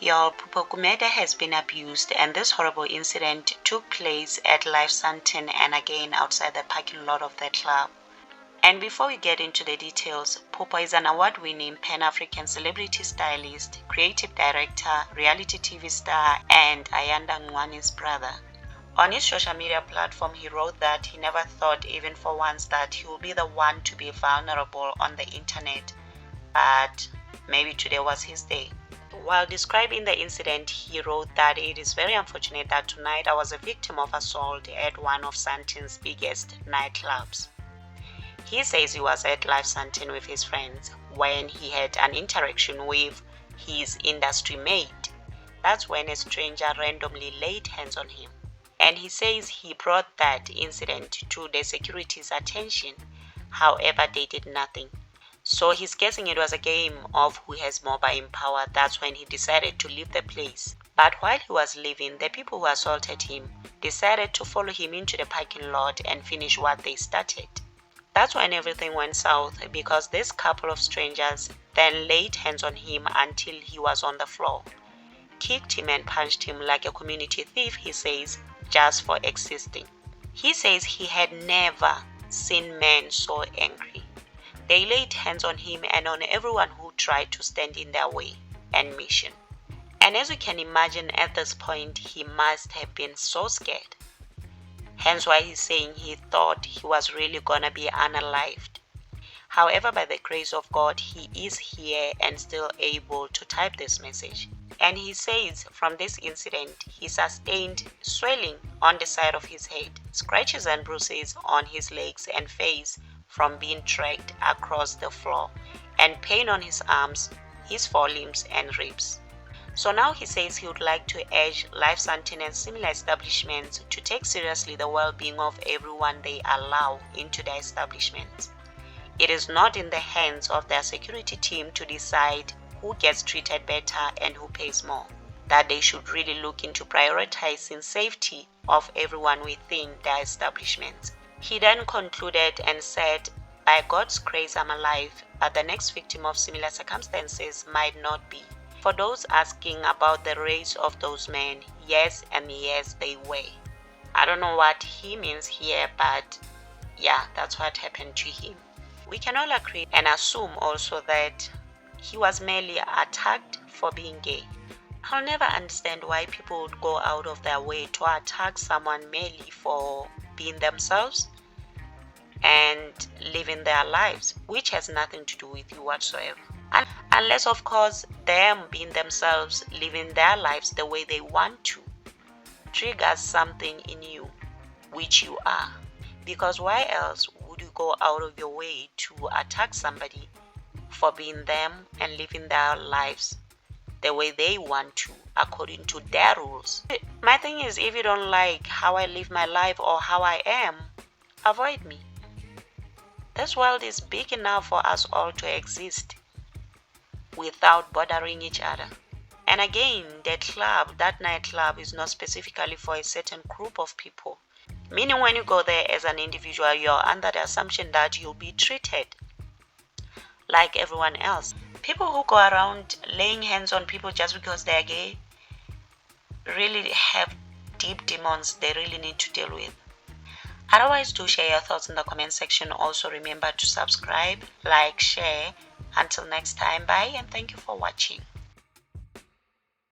Your Phupho Gumede has been abused, and this horrible incident took place at LIVSANTON and again outside the parking lot of the club. And before we get into the details, Phupho is an award-winning Pan-African celebrity stylist, creative director, reality TV star, and Ayanda Ncwanes' brother. On his social media platform, he wrote that he never thought even for once that he would be the one to be vulnerable on the internet, but maybe today was his day. While describing the incident, he wrote that it is very unfortunate that tonight I was a victim of assault at one of Sandton's biggest nightclubs. He says he was at LIVSANTON with his friends when he had an interaction with his industry mate. That's when a stranger randomly laid hands on him. And he says he brought that incident to the security's attention. However, they did nothing. So he's guessing it was a game of who has more buying power. That's when he decided to leave the place. But while he was leaving, the people who assaulted him decided to follow him into the parking lot and finish what they started. That's when everything went south, because this couple of strangers then laid hands on him until he was on the floor, kicked him and punched him like a community thief, he says, just for existing. He says he had never seen men so angry. They laid hands on him and on everyone who tried to stand in their way and mission. And as you can imagine, at this point, he must have been so scared. Hence why he's saying he thought he was really gonna be unalived. However, by the grace of God, he is here and still able to type this message. And he says from this incident, he sustained swelling on the side of his head, scratches and bruises on his legs and face from being dragged across the floor, and pain on his arms, his forelimbs and ribs. So now he says he would like to urge LIVSANTON and similar establishments to take seriously the well-being of everyone they allow into their establishments. It is not in the hands of their security team to decide who gets treated better and who pays more. That they should really look into prioritizing safety of everyone within their establishments. He then concluded and said, "By God's grace I'm alive, but the next victim of similar circumstances might not be." For those asking about the race of those men, yes and yes they were. I don't know what he means here, but yeah, that's what happened to him. We can all agree and assume also that he was merely attacked for being gay. I'll never understand why people would go out of their way to attack someone merely for being themselves and living their lives, which has nothing to do with you whatsoever. And unless, of course, them being themselves, living their lives the way they want to, triggers something in you, which you are. Because why else would you go out of your way to attack somebody for being them and living their lives the way they want to, according to their rules? My thing is, if you don't like how I live my life or how I am, avoid me. This world is big enough for us all to exist without bothering each other. And again, that nightclub is not specifically for a certain group of people. Meaning when you go there as an individual, you're under the assumption that you'll be treated like everyone else. People who go around laying hands on people just because they're gay really have deep demons they really need to deal with. Otherwise, do share your thoughts in the comment section. Also remember to subscribe, like, share. Until next time, bye and thank you for watching.